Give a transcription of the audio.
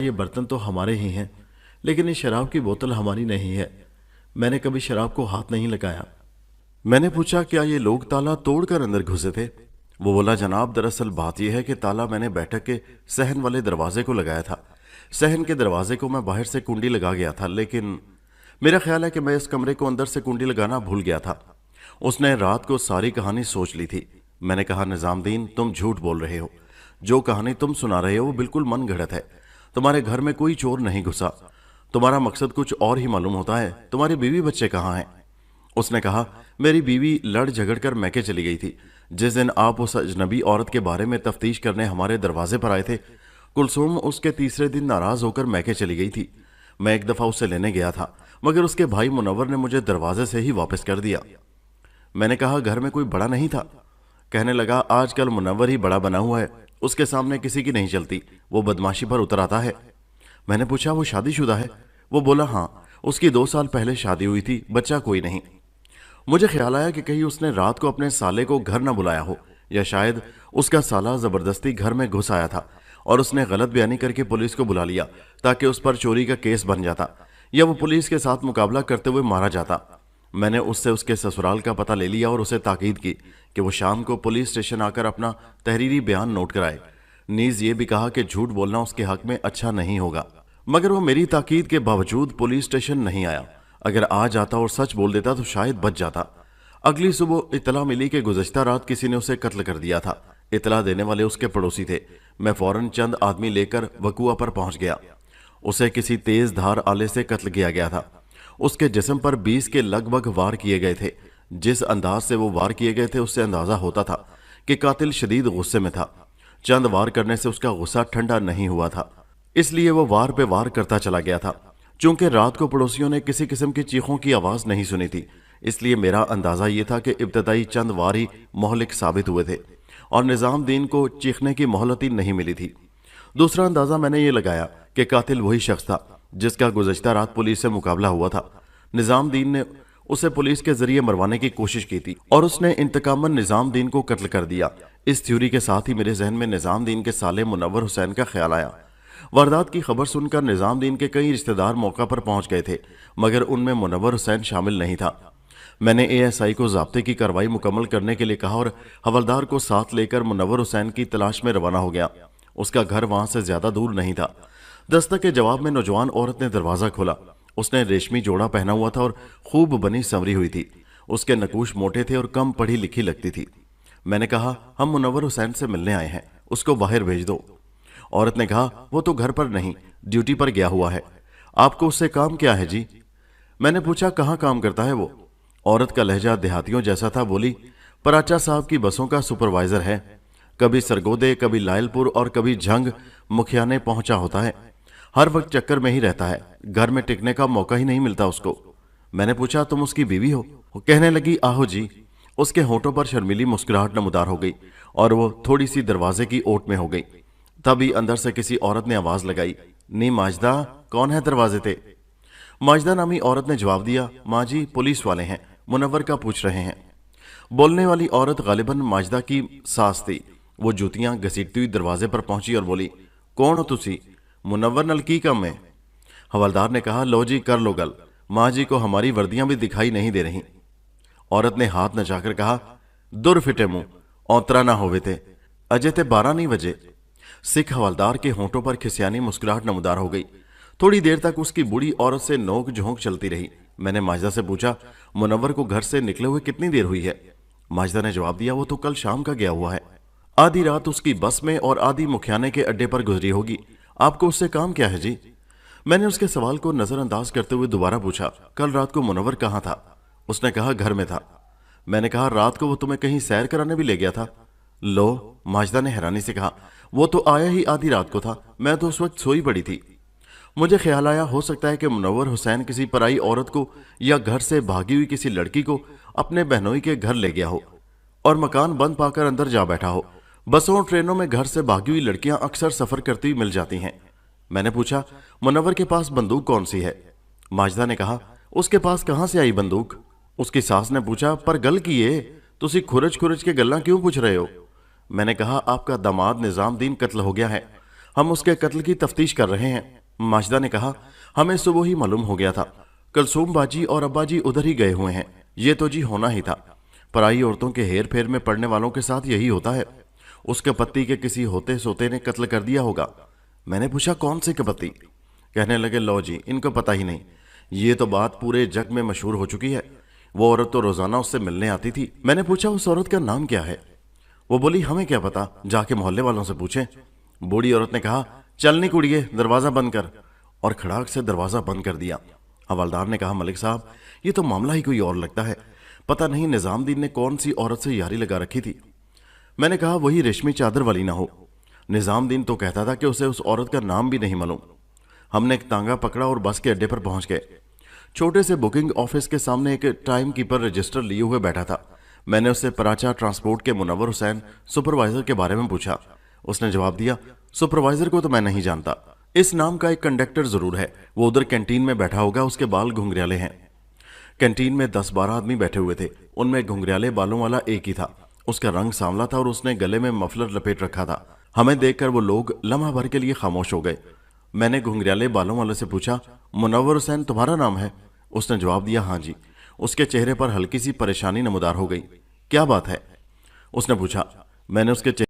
ये बर्तन तो हमारे ही हैं, लेकिन ये शराब की बोतल हमारी नहीं है। मैंने कभी शराब को हाथ नहीं लगाया। मैंने पूछा, क्या ये लोग ताला तोड़कर अंदर घुसे थे? वो बोला, जनाब दरअसल बात यह है कि ताला मैंने बैठक के सहन वाले दरवाजे को लगाया था। सहन के दरवाजे को मैं बाहर से कुंडी लगा गया था, लेकिन मेरा ख्याल है कि मैं इस कमरे को अंदर से कुंडी लगाना भूल गया था। उसने रात को सारी कहानी सोच ली थी। मैंने कहा, निजामुद्दीन तुम झूठ बोल रहे हो। जो कहानी तुम सुना रहे हो वो बिल्कुल मन गढ़ंत है। तुम्हारे घर में कोई चोर नहीं घुसा। तुम्हारा मकसद कुछ और ही मालूम होता है। तुम्हारी बीवी बच्चे कहाँ हैं? उसने कहा, मेरी बीवी लड़ झगड़ कर मैके चली गई थी। जिस दिन आप उस अजनबी औरत के बारे में तफ्तीश करने हमारे दरवाजे पर आए थे, कुलसूम उसके तीसरे दिन नाराज होकर मैके चली गई थी। मैं एक दफा उसे लेने गया था, मगर उसके भाई मुनव्वर ने मुझे दरवाजे से ही वापस कर दिया। मैंने कहा, घर में कोई बड़ा नहीं था? कहने लगा, आजकल मुनव्वर ही बड़ा बना हुआ है, उसके सामने किसी की नहीं चलती, वो बदमाशी पर उतर आता है। मैंने पूछा, वो शादीशुदा है? वो बोला, हाँ, उसकी 2 साल पहले शादी हुई थी, बच्चा कोई नहीं। मुझे ख्याल आया कि कहीं उसने रात को अपने साले को घर न बुलाया हो, या शायद उसका साला जबरदस्ती घर में घुस आया था और उसने गलत बयानी करके पुलिस को बुला लिया ताकि उस पर चोरी का केस बन जाता, या वो पुलिस के साथ मुकाबला करते हुए मारा जाता। मैंने उससे उसके ससुराल का पता ले लिया और उसे ताकीद की कि वो शाम को पुलिस स्टेशन आकर अपना तहरीरी बयान नोट कराए। नीज ये भी कहा कि झूठ बोलना उसके हक में अच्छा नहीं होगा, मगर वो मेरी ताकीद के बावजूद पुलिस स्टेशन नहीं आया। अगर आ जाता और सच बोल देता तो शायद बच जाता। अगली सुबह इतला मिली कि गुज़श्ता रात किसी ने उसे कत्ल कर दिया था। इतला देने वाले उसके पड़ोसी थे। मैं फौरन चंद आदमी लेकर वकुआ पर पहुंच गया। उसे किसी तेज धार आले से कत्ल किया गया था। उसके जिस्म पर 20 के लगभग वार किए गए थे। जिस अंदाज से वो वार किए गए थे, उससे अंदाजा होता था कि कातिल शदीद गुस्से में था। चंद वार करने से उसका गुस्सा ठंडा नहीं हुआ था, इसलिए वो वार पे वार करता चला गया था। चूंकि रात को पड़ोसियों ने किसी किस्म की चीखों की आवाज नहीं सुनी थी, इसलिए मेरा अंदाजा ये था कि इब्तदाई चंद वार ही मोहलिक साबित हुए थे और निजामुद्दीन को चीखने की मोहलत ही नहीं मिली थी। दूसरा अंदाजा मैंने ये लगाया कि कातिल वही शख्स था जिसका गुज़श्ता रात पुलिस से मुकाबला हुआ था। निजामुद्दीन ने उसे पुलिस के जरिए मरवाने की कोशिश की थी और उसने इंतकामन निजामुद्दीन को कत्ल कर दिया। इस थ्योरी के साथ ही मेरे जहन में निजामुद्दीन के साले मुनव्वर हुसैन का ख्याल आया। वारदात की खबर सुनकर निजामुद्दीन के कई रिश्तेदार मौका पर पहुंच गए थे, मगर उनमें मुनव्वर हुसैन शामिल नहीं था। मैंने एएसआई को ज़ाब्ते की कार्रवाई मुकम्मल करने के लिए कहा और हवलदार को साथ लेकर मुनव्वर हुसैन की तलाश में रवाना हो गया। उसका घर वहां से ज्यादा दूर नहीं था। दस्तक के जवाब में नौजवान औरत ने दरवाजा खोला। उसने रेशमी जोड़ा पहना हुआ था और खूब बनी संवरी हुई थी। उसके नकूश मोटे थे और कम पढ़ी लिखी लगती थी। मैंने कहा, हम मुनव्वर हुसैन से मिलने आए हैं, उसको बाहर भेज दो। औरत ने कहा, वो तो घर पर नहीं, ड्यूटी पर गया हुआ है। आपको उससे काम क्या है जी? मैंने पूछा, कहाँ काम करता है वो? औरत का लहजा देहातियों जैसा था। बोली, पराचा साहब की बसों का सुपरवाइजर है। कभी सरगोदे, कभी लायलपुर और कभी झंग मुखियाने पहुंचा होता है। हर वक्त चक्कर में ही रहता है, घर में टिकने का मौका ही नहीं मिलता उसको। मैंने पूछा, तुम उसकी बीवी हो? वो कहने लगी, आहो जी। उसके होठों पर शर्मीली मुस्कुराहट नमूदार हो गई और वो थोड़ी सी दरवाजे की ओट में हो गई। तभी अंदर से किसी औरत ने आवाज लगाई, नी माजदा, कौन है दरवाजे पे? माजदा नामी औरत ने जवाब दिया, माँ जी, पुलिस वाले हैं, मुनव्वर का पूछ रहे हैं। बोलने वाली औरत गालिबन माजदा की सास थी। वो जूतियां घसीटती हुई दरवाजे पर पहुंची और बोली, कौन हो तुसी? मुनव्वर नल की कम है? हवलदार ने कहा, लो जी, कर लो गल, माँ जी को हमारी वर्दियां भी दिखाई नहीं दे रही। औरत ने हाथ नचाकर कहा, दुर फिटे मुंह, औतरा ना होवे थे, अजय ते 12 नहीं बजे। सिख हवलदार के होंठों पर खिसियानी मुस्कुराहट नमूदार हो गई। थोड़ी देर तक उसकी बूढ़ी औरत से नोक झोंक चलती रही। मैंने माजदा से पूछा, मुनव्वर को घर से निकले हुए कितनी देर हुई है? माजदा ने जवाब दिया, वो तो कल शाम का गया हुआ है। आधी रात उसकी बस में और आधी मुखियाने के अड्डे पर गुजरी होगी। आपको उससे काम क्या है जी? मैंने उसके सवाल को नजरअंदाज करते हुए दोबारा पूछा, कल रात को मुनव्वर कहाँ था? उसने कहा, घर में था। मैंने कहा, रात को वो तुम्हें कहीं सैर कराने भी ले गया था? लो, माजदा ने हैरानी से कहा, वो तो आया ही आधी रात को था, मैं तो उस वक्त सोई पड़ी थी। मुझे ख्याल आया, हो सकता है कि मुनव्वर हुसैन किसी पराई औरत को या घर से भागी हुई किसी लड़की को अपने बहनोई के घर ले गया हो और मकान बंद पाकर अंदर जा बैठा हो। बसों और ट्रेनों में घर से भागी हुई लड़कियां अक्सर सफर करती हुई मिल जाती हैं। मैंने पूछा, मुनव्वर के पास बंदूक कौन सी है? माजदा ने कहा, उसके पास कहां से आई बंदूक? उसकी सास ने पूछा, पर गल की है, तुसी खुरज खुरज के गल्ला क्यों पूछ रहे हो? मैंने कहा, आपका दामाद निजामुद्दीन कत्ल हो गया है। ہم اس کے قتل کی تفتیش کر رہے ہیں۔ ماجدہ نے کہا، ہمیں صبح ہی معلوم ہو گیا تھا، کلثوم باجی اور ابا جی ادھر ہی گئے ہوئے ہیں، یہ تو جی ہونا ہی تھا، پرائی عورتوں کے ہیر پھیر میں پڑنے والوں کے ساتھ یہی ہوتا ہے، اس کپتی کے کسی ہوتے سوتے نے قتل کر دیا ہوگا۔ میں نے پوچھا، کون سے کپتی؟ کہنے لگے، لو جی، ان کو پتہ ہی نہیں، یہ تو بات پورے جگ میں مشہور ہو چکی ہے، وہ عورت تو روزانہ اس سے ملنے آتی تھی۔ میں نے پوچھا، اس عورت کا نام کیا ہے؟ وہ بولی، ہمیں کیا پتا، جا کے محلے والوں سے پوچھیں۔ بوڑھی عورت نے کہا، چلنی کڑیے، دروازہ بند کر، اور کھڑاک سے دروازہ بند کر دیا۔ حوالدار نے کہا، ملک صاحب، یہ تو معاملہ ہی کوئی اور لگتا ہے، پتہ نہیں نظام دین نے کون سی عورت سے یاری لگا رکھی تھی۔ میں نے کہا، وہی ریشمی چادر والی نہ ہو؟ نظام دین تو کہتا تھا کہ اسے اس عورت کا نام بھی نہیں معلوم۔ ہم نے ایک تانگا پکڑا اور بس کے اڈے پر پہنچ گئے۔ چھوٹے سے بکنگ آفس کے سامنے ایک ٹائم کیپر رجسٹر لیے ہوئے بیٹھا تھا۔ میں نے اس سے پراچا ٹرانسپورٹ کے منور حسین سپروائزر کے بارے میں پوچھا۔ اس نے جواب دیا، سپروائزر کو تو میں نہیں جانتا، اس نام کا ایک کنڈکٹر ضرور ہے، وہ ادھر کینٹین میں بیٹھا ہوگا، اس کے بال گھنگریالے ہیں۔ کینٹین میں 10-12 آدمی بیٹھے ہوئے تھے، ان میں گھنگریالے بالوں والا ایک ہی تھا، اس کا رنگ سانولا تھا اور اس نے گلے میں مفلر لپیٹ رکھا تھا۔ ہمیں دیکھ کر وہ لوگ لمحہ بھر کے لیے خاموش ہو گئے۔ میں نے گھنگریالے بالوں والے سے پوچھا، منور حسین تمہارا نام ہے؟ اس نے جواب دیا، ہاں جی۔ اس کے چہرے پر ہلکی سی پریشانی نمودار ہو گئی۔ کیا بات ہے؟ اس نے پوچھا۔ میں نے اس کے